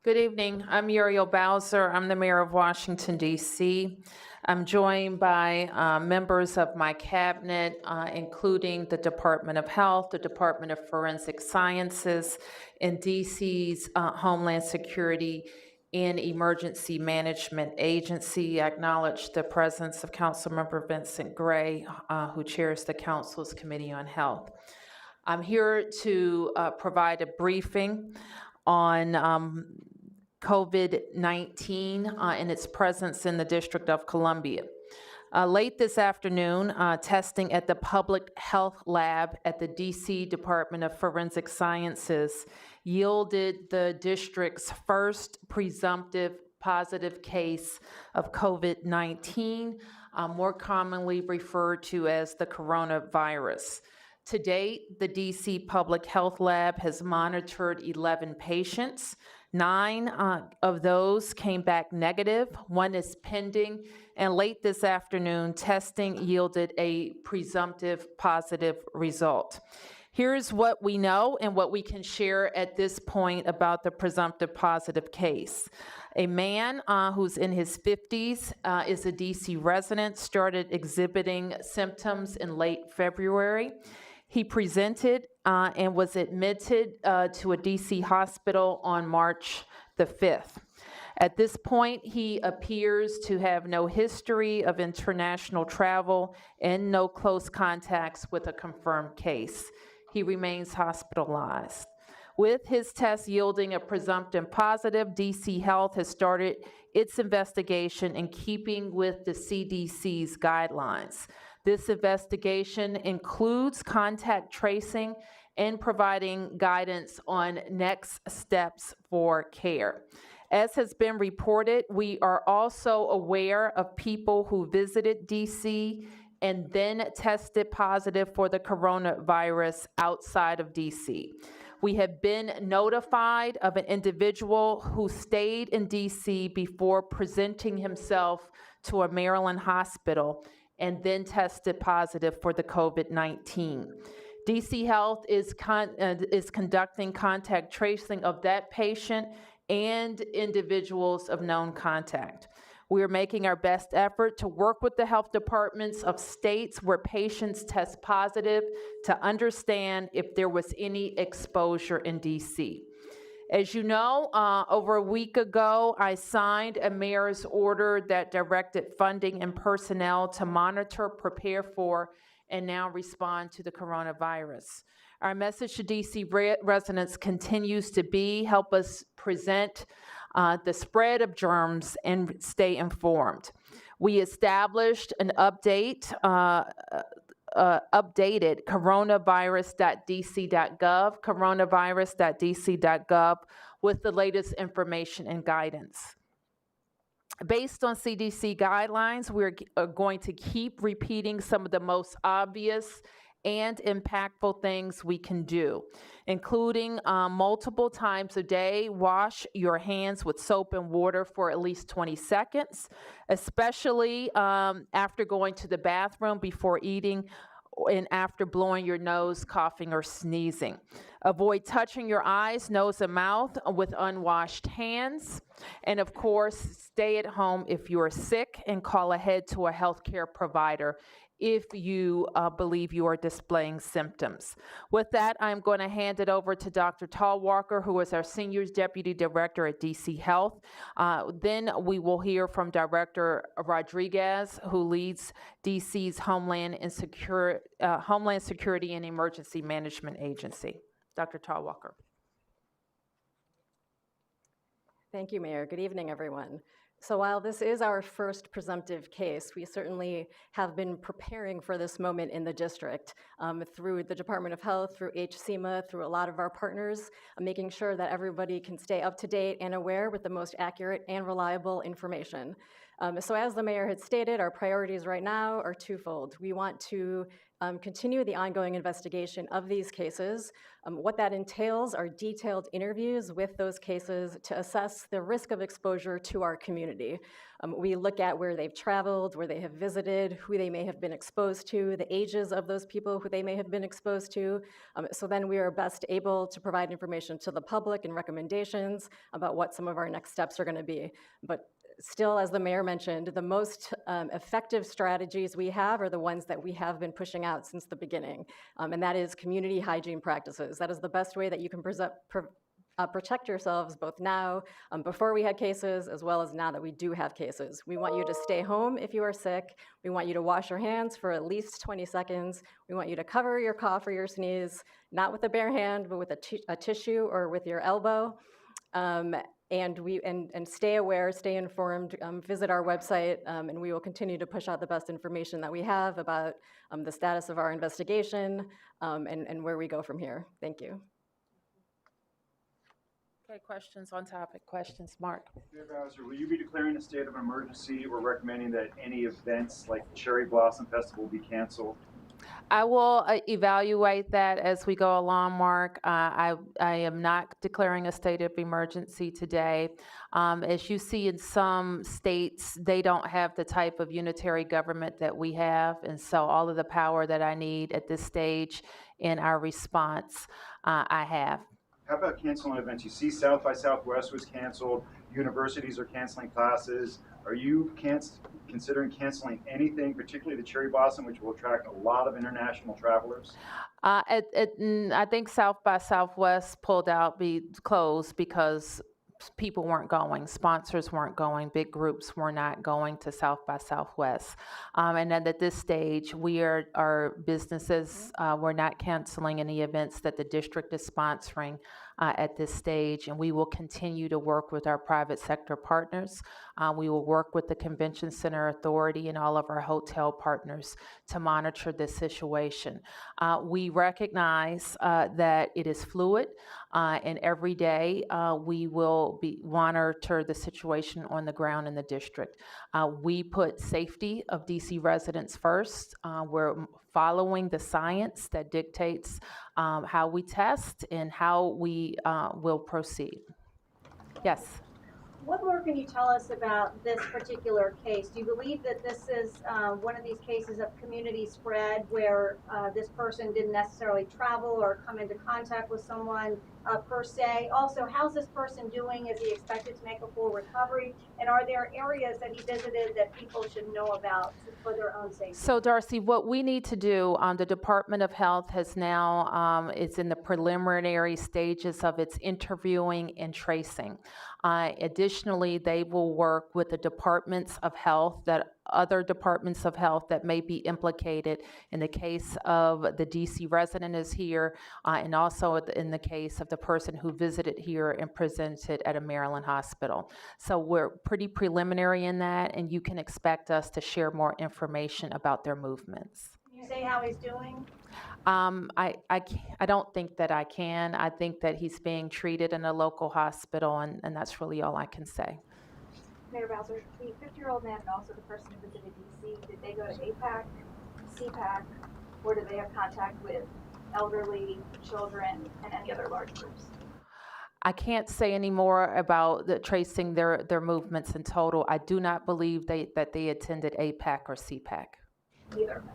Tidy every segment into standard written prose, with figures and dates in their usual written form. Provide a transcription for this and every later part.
Good evening. I'm Muriel Bowser. I'm the mayor of Washington, D.C. I'm joined by members of my cabinet, including the Department of Health, the Department of Forensic Sciences, and D.C.'s Homeland Security and Emergency Management Agency. I acknowledge the presence of Councilmember Vincent Gray, who chairs the Council's Committee on Health. I'm here to provide a briefing on COVID-19 and its presence in the District of Columbia. Late this afternoon, testing at the Public Health Lab at the DC Department of Forensic Sciences yielded the district's first presumptive positive case of COVID-19, more commonly referred to as the coronavirus. To date, the DC Public Health Lab has monitored 11 patients. 9 of those came back negative, 1 is pending, and late this afternoon, testing yielded a presumptive positive result. Here's what we know and what we can share at this point about the presumptive positive case. A man who's in his 50s is a DC resident, started exhibiting symptoms in late February. He presented and was admitted to a DC hospital on March the 5th. At this point, he appears to have no history of international travel and no close contacts with a confirmed case. He remains hospitalized. With his test yielding a presumptive positive, DC Health has started its investigation in keeping with the CDC's guidelines. This investigation includes contact tracing and providing guidance on next steps for care. As has been reported, we are also aware of people who visited DC and then tested positive for the coronavirus outside of DC. We have been notified of an individual who stayed in DC before presenting himself to a Maryland hospital and then tested positive for the COVID-19. DC Health is conducting contact tracing of that patient and individuals of known contact. We are making our best effort to work with the health departments of states where patients test positive to understand if there was any exposure in DC. As you know, over a week ago, I signed a mayor's order that directed funding and personnel to monitor, prepare for, and now respond to the coronavirus. Our message to DC residents continues to be, help us prevent the spread of germs and stay informed. We established an updated coronavirus.dc.gov, with the latest information and guidance. Based on CDC guidelines, we're going to keep repeating some of the most obvious and impactful things we can do, including multiple times a day, wash your hands with soap and water for at least 20 seconds, especially after going to the bathroom, before eating, and after blowing your nose, coughing, or sneezing. Avoid touching your eyes, nose, and mouth with unwashed hands. And of course, stay at home if you are sick and call ahead to a healthcare provider if you believe you are displaying symptoms. With that, I'm going to hand it over to Dr. Talwalkar, who is our Senior Deputy Director at DC Health. Then we will hear from Director Rodriguez, who leads DC's Homeland Security and Emergency Management Agency. Dr. Talwalkar. Thank you, Mayor. Good evening, everyone. So while this is our first presumptive case, we certainly have been preparing for this moment in the district through the Department of Health, through HCMA, through a lot of our partners, making sure that everybody can stay up to date and aware with the most accurate and reliable information. So as the mayor had stated, our priorities right now are twofold. We want to continue the ongoing investigation of these cases. What that entails are detailed interviews with those cases to assess the risk of exposure to our community. We look at where they've traveled, where they have visited, who they may have been exposed to, the ages of those people who they may have been exposed to. So then we are best able to provide information to the public and recommendations about what some of our next steps are going to be. But still, as the mayor mentioned, the most effective strategies we have are the ones that we have been pushing out since the beginning, and that is community hygiene practices. That is the best way that you can protect yourselves both now, before we had cases, as well as now that we do have cases. We want you to stay home if you are sick. We want you to wash your hands for at least 20 seconds. We want you to cover your cough or your sneeze, not with a bare hand, but with a tissue or with your elbow. And stay aware, stay informed, visit our website, and we will continue to push out the best information that we have about the status of our investigation and where we go from here. Thank you. Okay, questions on topic? Questions, Mark? Mayor Bowser, will you be declaring a state of emergency or recommending that any events like the Cherry Blossom Festival be canceled? I will evaluate that as we go along, Mark. I am not declaring a state of emergency today. As you see in some states, they don't have the type of unitary government that we have, and so all of the power that I need at this stage in our response, I have. How about canceling events? You see South by Southwest was canceled. Universities are canceling classes. Are you considering canceling anything, particularly the Cherry Blossom, which will attract a lot of international travelers? I think South by Southwest closed because people weren't going, sponsors weren't going, big groups were not going to South by Southwest. And then at this stage, our businesses, we're not canceling any events that the district is sponsoring at this stage, and we will continue to work with our private sector partners. We will work with the Convention Center Authority and all of our hotel partners to monitor this situation. We recognize that it is fluid, and every day we will monitor the situation on the ground in the district. We put safety of DC residents first. We're following the science that dictates how we test and how we will proceed. Yes. What more can you tell us about this particular case? Do you believe that this is one of these cases of community spread where this person didn't necessarily travel or come into contact with someone per se? Also, how's this person doing? Is he expected to make a full recovery? And are there areas that he visited that people should know about for their own safety? So, Darcy, what we need to do, the Department of Health has now, it's in the preliminary stages of its interviewing and tracing. Additionally, they will work with the departments of health, other departments of health that may be implicated in the case of the DC resident is here, and also in the case of the person who visited here and presented at a Maryland hospital. So we're pretty preliminary in that, and you can expect us to share more information about their movements. Can you say how he's doing? I don't think that I can. I think that he's being treated in a local hospital, and that's really all I can say. Mayor Bowser, the 50-year-old man and also the person who visited DC, did they go to APAC, CPAC, or did they have contact with elderly, children, and any other large groups? I can't say any more about tracing their movements in total. I do not believe that they attended APAC or CPAC. Neither of them.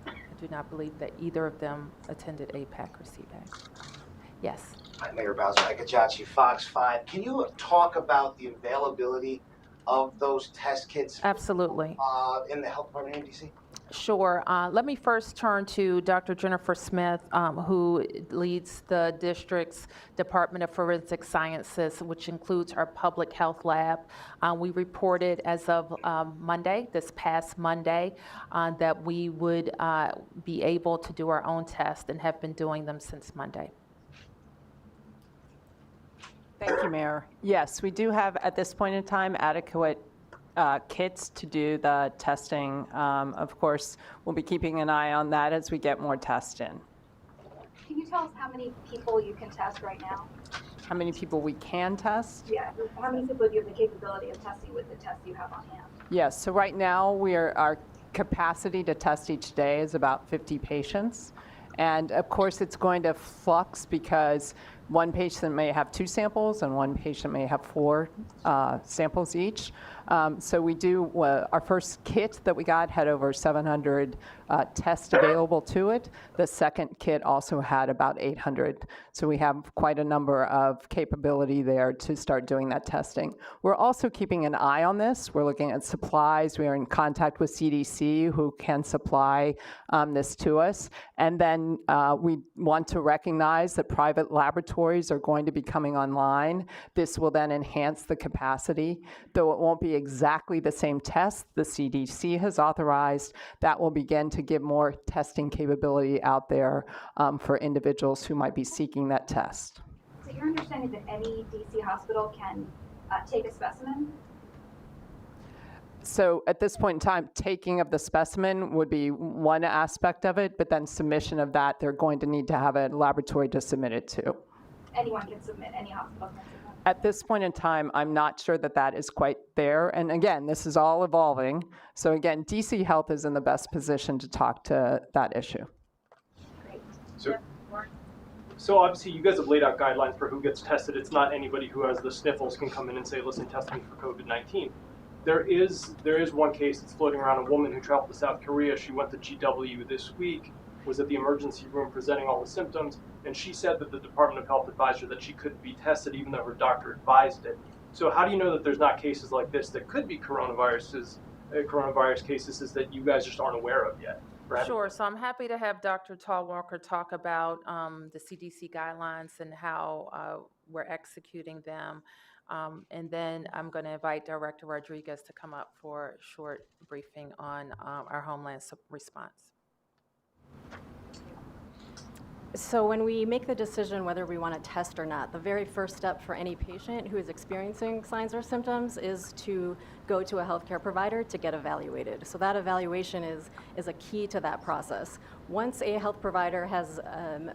I do not believe that either of them attended APAC or CPAC. Yes. Hi, Mayor Bowser. Ekajachi, Fox 5. Can you talk about the availability of those test kits? Absolutely. In the health department in DC? Sure. Let me first turn to Dr. Jennifer Smith, who leads the district's Department of Forensic Sciences, which includes our public health lab. We reported as of Monday, this past Monday, that we would be able to do our own tests and have been doing them since Monday. Thank you, Mayor. Yes, we do have, at this point in time, adequate kits to do the testing. Of course, we'll be keeping an eye on that as we get more tests in. Can you tell us how many people you can test right now? How many people we can test? Yeah, how many people do you have the capability of testing with the tests you have on hand? Yes, so right now our capacity to test each day is about 50 patients. And of course, it's going to flux because one patient may have 2 samples and one patient may have 4 samples each. So we do, our first kit that we got had over 700 tests available to it. The second kit also had about 800. So we have quite a number of capability there to start doing that testing. We're also keeping an eye on this. We're looking at supplies. We are in contact with CDC who can supply this to us. And then we want to recognize that private laboratories are going to be coming online. This will then enhance the capacity, though it won't be exactly the same test the CDC has authorized. That will begin to give more testing capability out there for individuals who might be seeking that test. So your understanding that any DC hospital can take a specimen? So at this point in time, taking of the specimen would be one aspect of it, but then submission of that, they're going to need to have a laboratory to submit it to. Anyone can submit, any hospital can submit. At this point in time, I'm not sure that that is quite there. And again, this is all evolving. So again, DC Health is in the best position to talk to that issue. Great. So obviously you guys have laid out guidelines for who gets tested. It's not anybody who has the sniffles can come in and say, listen, test me for COVID-19. There is one case that's floating around, a woman who traveled to South Korea. She went to GW this week, was at the emergency room presenting all the symptoms, and she said that the Department of Health advised her that she couldn't be tested even though her doctor advised it. So how do you know that there's not cases like this that could be coronavirus cases is that you guys just aren't aware of yet? Right? Sure, so I'm happy to have Dr. Tallwalker talk about the CDC guidelines and how we're executing them. And then I'm going to invite Director Rodriguez to come up for a short briefing on our Homeland response. So when we make the decision whether we want to test or not, the very first step for any patient who is experiencing signs or symptoms is to go to a healthcare provider to get evaluated. So that evaluation is a key to that process. Once a health provider has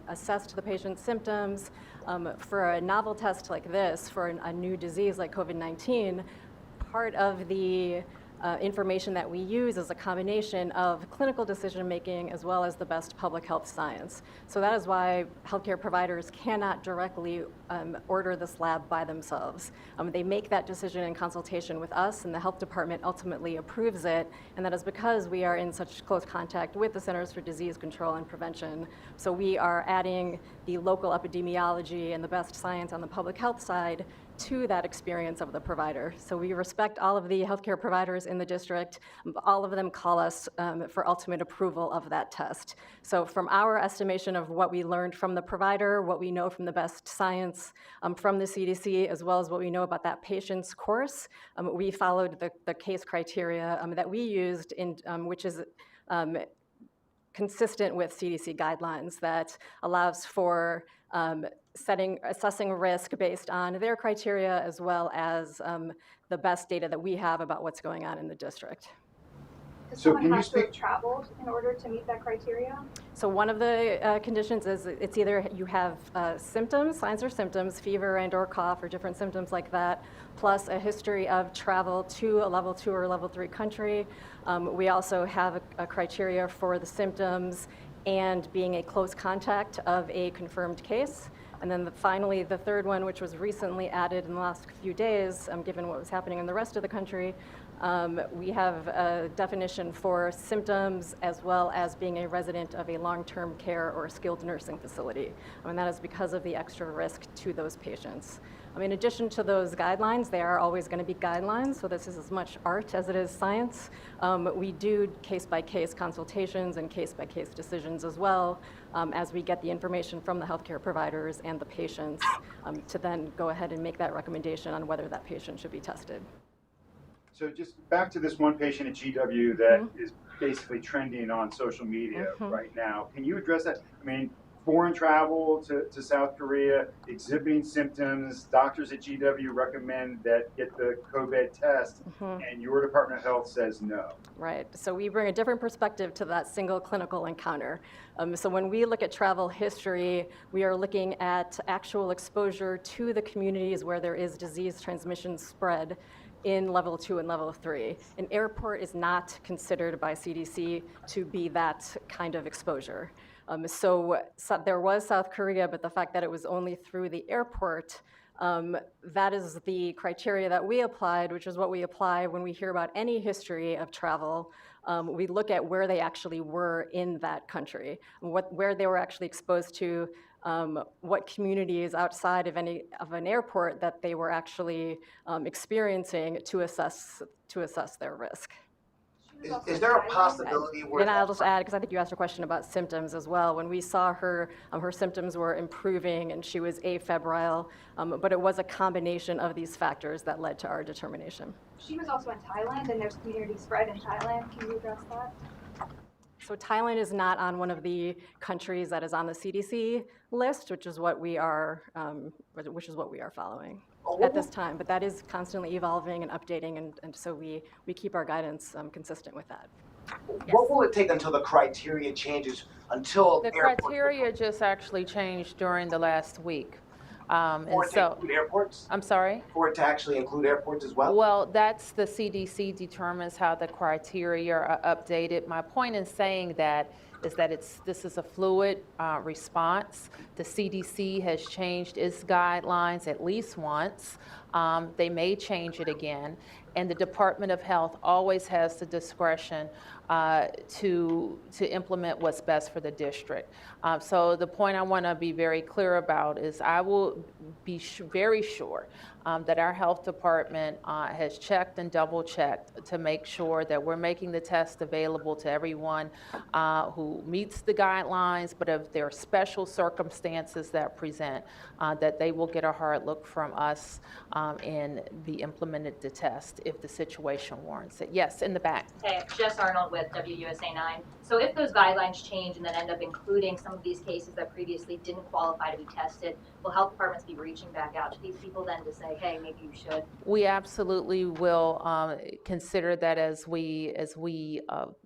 assessed the patient's symptoms, for a novel test like this, for a new disease like COVID-19, part of the information that we use is a combination of clinical decision-making as well as the best public health science. So that is why healthcare providers cannot directly order this lab by themselves. They make that decision in consultation with us, and the health department ultimately approves it, and that is because we are in such close contact with the Centers for Disease Control and Prevention. So we are adding the local epidemiology and the best science on the public health side to that experience of the provider. So we respect all of the healthcare providers in the district. All of them call us for ultimate approval of that test. So from our estimation of what we learned from the provider, what we know from the best science from the CDC, as well as what we know about that patient's course, we followed the case criteria that we used, which is consistent with CDC guidelines that allows for assessing risk based on their criteria as well as the best data that we have about what's going on in the district. Does So someone can you have to speak- have traveled in order to meet that criteria? So one of the conditions is it's either you have symptoms, signs or symptoms, fever and or cough or different symptoms like that, plus a history of travel to a level 2 or level 3 country. We also have a criteria for the symptoms and being a close contact of a confirmed case. And then finally, the third one, which was recently added in the last few days, given what was happening in the rest of the country, we have a definition for symptoms as well as being a resident of a long-term care or skilled nursing facility. And that is because of the extra risk to those patients. In addition to those guidelines, there are always going to be guidelines, so this is as much art as it is science. We do case-by-case consultations and case-by-case decisions as well as we get the information from the healthcare providers and the patients to then go ahead and make that recommendation on whether that patient should be tested. So just back to this one patient at GW that is basically trending on social media right now. Can you address that? Foreign travel to South Korea, exhibiting symptoms, doctors at GW recommend that get the COVID test, and your Department of Health says no. Right, so we bring a different perspective to that single clinical encounter. So when we look at travel history, we are looking at actual exposure to the communities where there is disease transmission spread. in level 2 and level 3. An airport is not considered by CDC to be that kind of exposure. So there was South Korea, but the fact that it was only through the airport, that is the criteria that we applied, which is what we apply when we hear about any history of travel. We look at where they actually were in that country, where they were actually exposed to, what communities outside of an airport that they were actually experiencing to assess their risk. Is there a possibility where? And I'll just add, because I think you asked a question about symptoms as well. When we saw her, her symptoms were improving and she was afebrile, but it was a combination of these factors that led to our determination. She was also in Thailand, and there's community spread in Thailand. Can you address that? So Thailand is not on one of the countries that is on the CDC list, which is what we are following at this time. But that is constantly evolving and updating, and so we keep our guidance consistent with that. What will it take until the criteria changes, until The airports criteria just actually changed during the last week. And for it to so, include airports? I'm sorry? For it to actually include airports as well? Well, that's the CDC determines how the criteria are updated. My point in saying that is that this is a fluid response. The CDC has changed its guidelines at least once. They may change it again. And the Department of Health always has the discretion to implement what's best for the district. So the point I want to be very clear about is I will be very sure that our health department has checked and double checked to make sure that we're making the test available to everyone who meets the guidelines, but if there are special circumstances that present, that they will get a hard look from us and be implemented to test if the situation warrants it. Yes, in the back. Hey, Jess Arnold with WUSA 9. So if those guidelines change and then end up including some of these cases that previously didn't qualify to be tested, will health departments be reaching back out to these people then to say, hey, maybe you should? We absolutely will consider that as we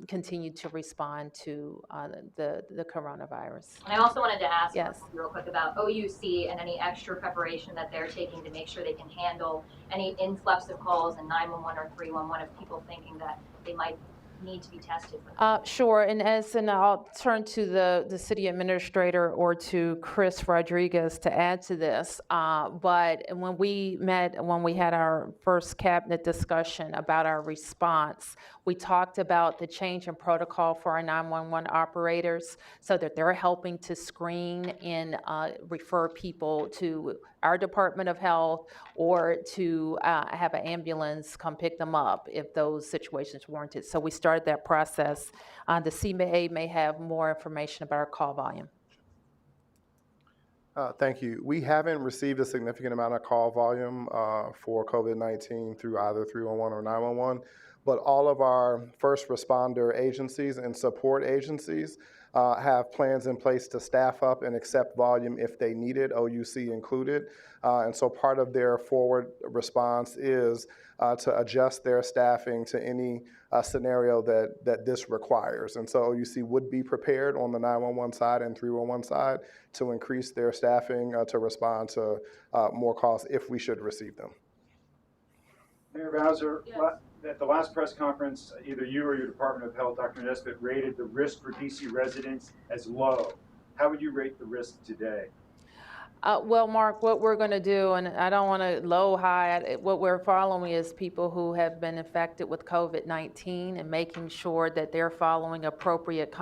continue to respond to the coronavirus. And I also wanted to ask Yes. real quick about OUC and any extra preparation that they're taking to make sure they can handle any influx of calls in 911 or 311 of people thinking that they might need to be tested for that. Sure, and I'll turn to the city administrator or to Chris Rodriguez to add to this. But when we had our first cabinet discussion about our response, we talked about the change in protocol for our 911 operators so that they're helping to screen and refer people to our Department of Health or to have an ambulance come pick them up if those situations warranted. So we started that process. The CMA may have more information about our call volume. Thank you. We haven't received a significant amount of call volume for COVID-19 through either 311 or 911, but all of our first responder agencies and support agencies have plans in place to staff up and accept volume if they need it, OUC included. And so part of their forward response is to adjust their staffing to any scenario that this requires. And so OUC would be prepared on the 911 side and 311 side to increase their staffing to respond to more calls if we should receive them. Mayor Bowser, Yes. At the last press conference, either you or your Department of Health, Dr. Nesbitt, rated the risk for DC residents as low. How would you rate the risk today? Well, Mark, what we're going to do, and I don't want to low high, what we're following is people who have been infected with COVID-19 and making sure that they're following appropriate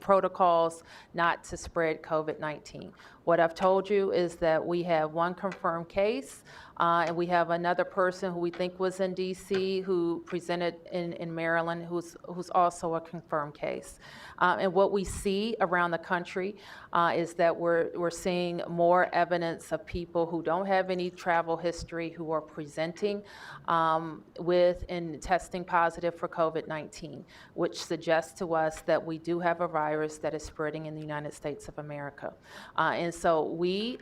protocols not to spread COVID-19. What I've told you is that we have one confirmed case, and we have another person who we think was in DC who presented in Maryland who's also a confirmed case. And what we see around the country is that we're seeing more evidence of people who don't have any travel history who are presenting with and testing positive for COVID-19, which suggests to us that we do have a virus that is spreading in the United States of America. And so we,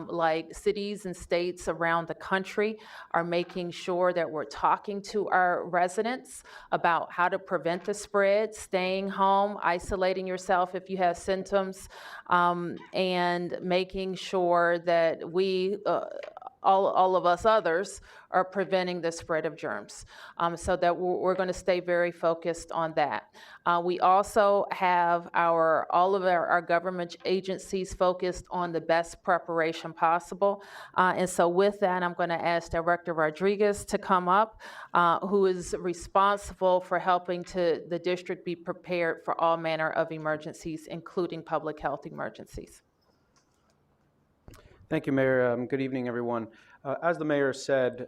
like cities and states around the country, are making sure that we're talking to our residents about how to prevent the spread, staying home, isolating yourself if you have symptoms, and making sure that we all of us others are preventing the spread of germs. So that we're going to stay very focused on that. We also have all of our government agencies focused on the best preparation possible. And so with that, I'm going to ask Director Rodriguez to come up, who is responsible for helping the district be prepared for all manner of emergencies, including public health emergencies. Thank you, Mayor. Good evening, everyone. As the mayor said,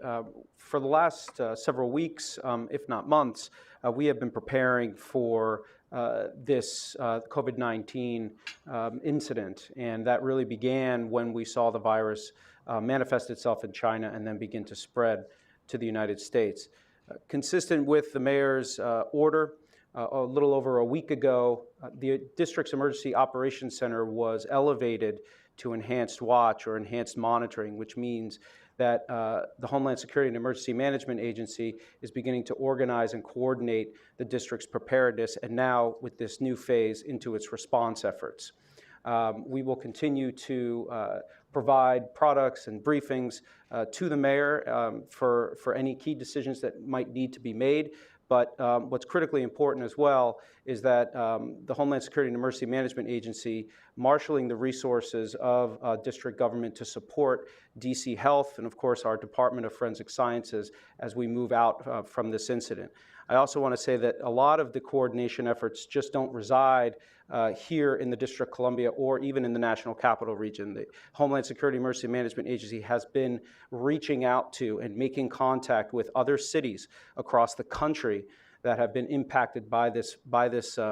for the last several weeks, if not months, we have been preparing for this COVID-19 incident, and that really began when we saw the virus manifest itself in China and then begin to spread to the United States. Consistent with the mayor's order, a little over a week ago, the district's emergency operations center was elevated to enhanced watch or enhanced monitoring, which means that the Homeland Security and Emergency Management Agency is beginning to organize and coordinate the district's preparedness, and now with this new phase into its response efforts. We will continue to provide products and briefings to the mayor for any key decisions that might need to be made. But what's critically important as well is that the Homeland Security and Emergency Management Agency marshaling the resources of district government to support DC Health and, of course, our Department of Forensic Sciences as we move out from this incident. I also want to say that a lot of the coordination efforts just don't reside here in the District of Columbia or even in the National Capital Region. The Homeland Security Emergency Management Agency has been reaching out to and making contact with other cities across the country that have been impacted by this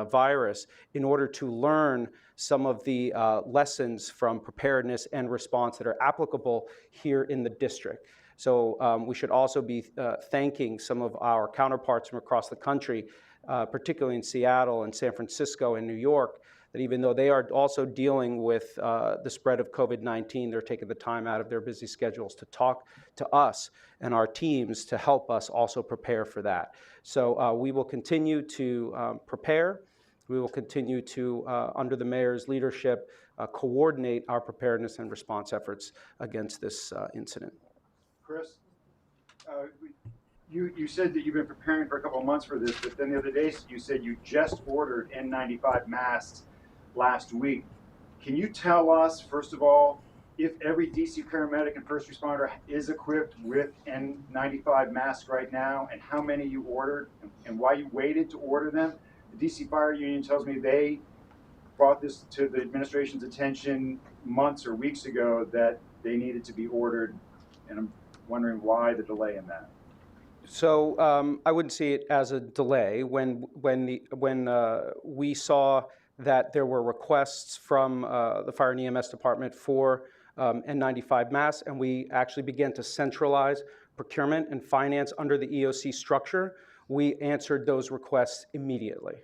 virus in order to learn some of the lessons from preparedness and response that are applicable here in the district. So we should also be thanking some of our counterparts from across the country, particularly in Seattle and San Francisco and New York, that even though they are also dealing with the spread of COVID-19, they're taking the time out of their busy schedules to talk to us and our teams to help us also prepare for that. So we will continue to prepare. We will continue to, under the mayor's leadership, coordinate our preparedness and response efforts against this incident. Chris, you said that you've been preparing for a couple of months for this, but then the other day you said you just ordered N95 masks last week. Can you tell us, first of all, if every DC paramedic and first responder is equipped with N95 masks right now, and how many you ordered, and why you waited to order them? The DC Fire Union tells me they brought this to the administration's attention months or weeks ago that they needed to be ordered, and I'm wondering why the delay in that. So I wouldn't see it as a delay. When we saw that there were requests from the Fire and EMS Department for N95 masks, and we actually began to centralize procurement and finance under the EOC structure, we answered those requests immediately.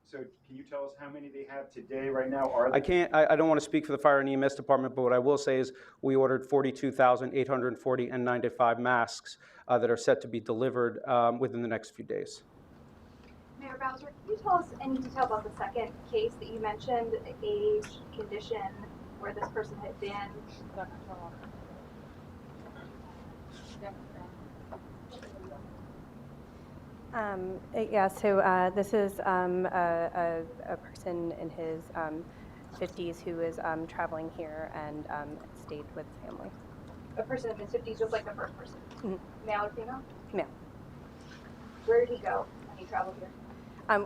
So can you tell us how many they have today right now? I don't want to speak for the Fire and EMS Department, but what I will say is we ordered 42,840 N95 masks that are set to be delivered within the next few days. Mayor Bowser, can you tell us any detail about the second case that you mentioned, the age, condition, where this person had been? Yeah, so this is a person in his 50s who is traveling here and stayed with family. A person in his 50s, just like the first person? Mm-hmm. Male or female? Male. Where did he go when he traveled here?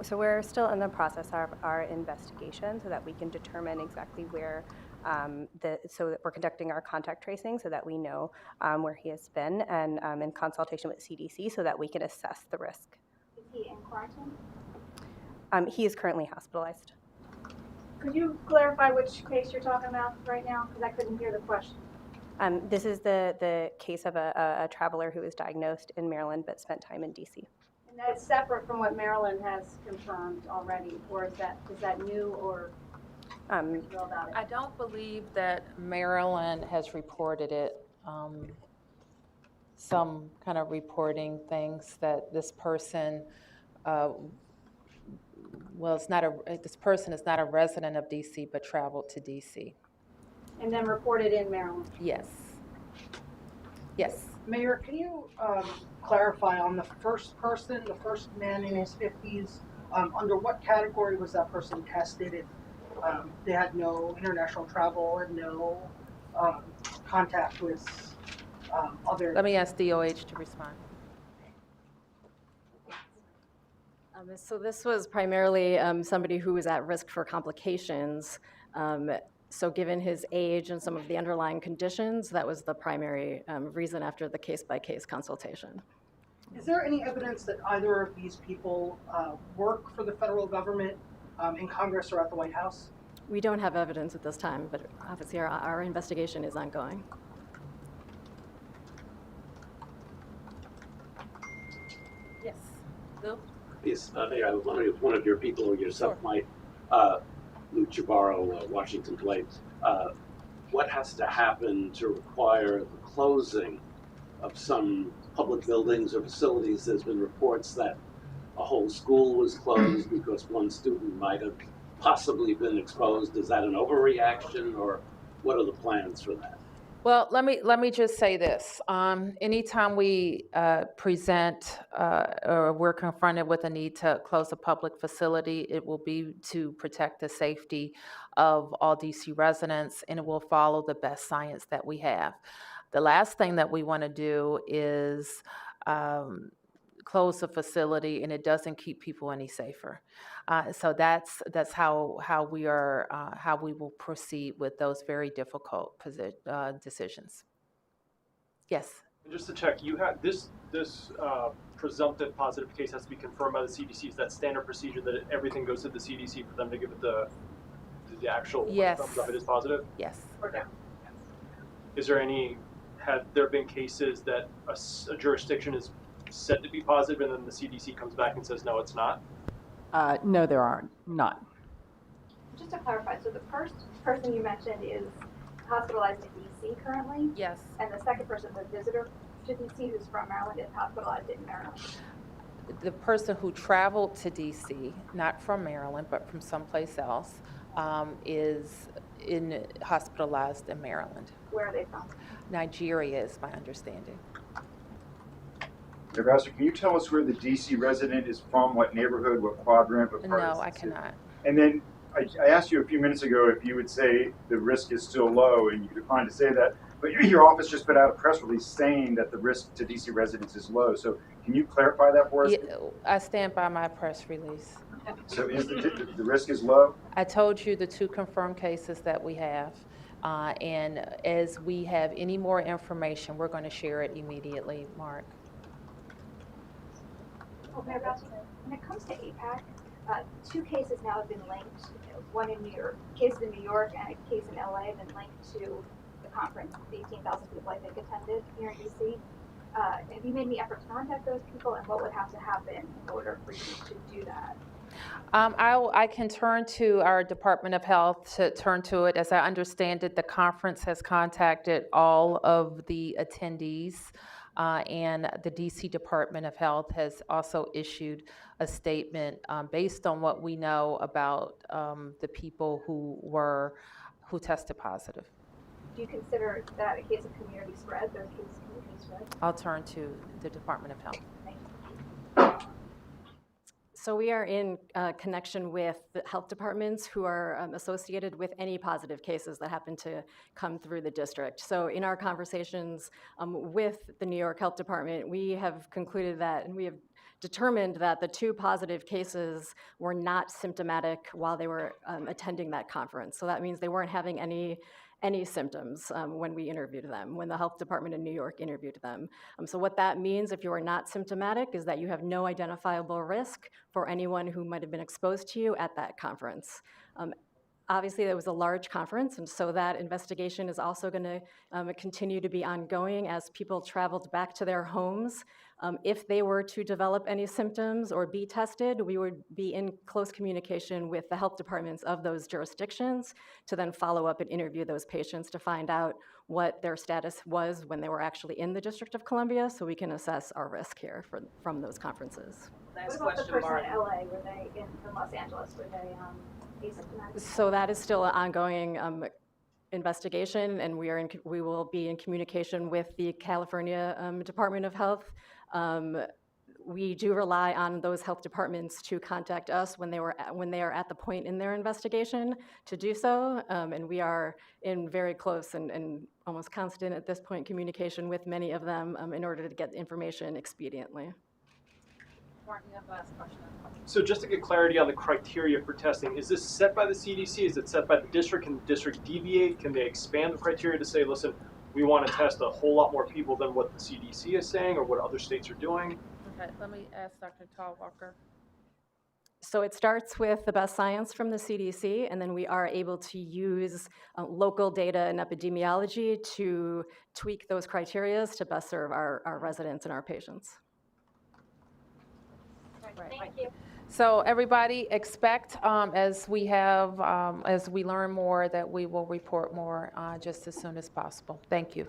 So we're still in the process of our investigation so that we can determine exactly where, so that we're conducting our contact tracing so that we know where he has been, and in consultation with CDC so that we can assess the risk. Is he in quarantine? He is currently hospitalized. Could you clarify which case you're talking about right now? Because I couldn't hear the question. This is the case of a traveler who was diagnosed in Maryland but spent time in DC. And that's separate from what Maryland has confirmed already, or is that new, or what do you know about it? I don't believe that Maryland has reported it. Some kind of reporting things that this person, this person is not a resident of DC but traveled to DC. And then reported in Maryland. Yes. Yes. Mayor, can you clarify on the first person, the first man in his 50s, under what category was that person tested if they had no international travel and no contact with other? Let me ask DOH to respond. So this was primarily somebody who was at risk for complications. So given his age and some of the underlying conditions, that was the primary reason after the case-by-case consultation. Is there any evidence that either of these people work for the federal government in Congress or at the White House? We don't have evidence at this time, but obviously our investigation is ongoing. Yes. Bill? Yes, Mayor, I was wondering if one of your people or yourself might, Lou Chabarro, Washington Plate, what has to happen to require the closing of some public buildings or facilities? There's been reports that a whole school was closed because one student might have possibly been exposed. Is that an overreaction, or what are the plans for that? Well, let me just say this. Anytime we present or we're confronted with a need to close a public facility, it will be to protect the safety of all DC residents, and it will follow the best science that we have. The last thing that we want to do is close a facility and it doesn't keep people any safer. So that's how we will proceed with those very difficult decisions. Yes. And just to check, you had this presumptive positive case has to be confirmed by the CDC. Is that standard procedure that everything goes to the CDC for them to give it the actual Yes. thumbs up it is positive? Yes. Okay. Is there have there been cases that a jurisdiction is said to be positive and then the CDC comes back and says no, it's not? No, there are not. Just to clarify, so the first person you mentioned is hospitalized in DC currently? Yes. And the second person, the visitor to DC who's from Maryland, is hospitalized in Maryland? The person who traveled to DC, not from Maryland, but from someplace else, is hospitalized in Maryland. Where are they from? Nigeria is my understanding. Mayor Bowser, can you tell us where the DC resident is from, what neighborhood, what quadrant, what part? No, I cannot. And then I asked you a few minutes ago if you would say the risk is still low, and you declined to say that. But your office just put out a press release saying that the risk to DC residents is low. So can you clarify that for us? Yeah, I stand by my press release. So is the risk is low? I told you the 2 confirmed cases that we have. And as we have any more information, we're going to share it immediately, Mark. Oh, Mayor Bowser, when it comes to APAC, 2 cases now have been linked. One in New York, case in New York, and a case in LA have been linked to the conference the 18,000 people I think attended here in DC. Have you made any effort to contact those people, and what would have to happen in order for you to do that? I can turn to our Department of Health to turn to it. As I understand it, the conference has contacted all of the attendees, and the DC Department of Health has also issued a statement based on what we know about the people who tested positive. Do you consider that a case of community spread? Those cases of community spread? I'll turn to the Department of Health. Thank you. So we are in connection with the health departments who are associated with any positive cases that happen to come through the district. So in our conversations with the New York Health Department, we have concluded that, and we have determined that the 2 positive cases were not symptomatic while they were attending that conference. So that means they weren't having any symptoms when we interviewed them, when the health department in New York interviewed them. So what that means, if you are not symptomatic, is that you have no identifiable risk for anyone who might have been exposed to you at that conference. Obviously, it was a large conference, and so that investigation is also going to continue to be ongoing as people traveled back to their homes. If they were to develop any symptoms or be tested, we would be in close communication with the health departments of those jurisdictions to then follow up and interview those patients to find out what their status was when they were actually in the District of Columbia, so we can assess our risk here from those conferences. What about the person in LA? Were they in Los Angeles? Were they asymptomatic? So that is still an ongoing investigation, and we will be in communication with the California Department of Health. We do rely on those health departments to contact us when they are at the point in their investigation to do so, and we are in very close and almost constant at this point communication with many of them in order to get information expediently. Martin, you have the last question. So just to get clarity on the criteria for testing, is this set by the CDC? Is it set by the district? Can the district deviate? Can they expand the criteria to say, listen, we want to test a whole lot more people than what the CDC is saying or what other states are doing? Okay, let me ask Dr. Talwalker. So it starts with the best science from the CDC, and then we are able to use local data and epidemiology to tweak those criteria to best serve our residents and our patients. Thank you. So everybody expect, as we learn more, that we will report more just as soon as possible. Thank you.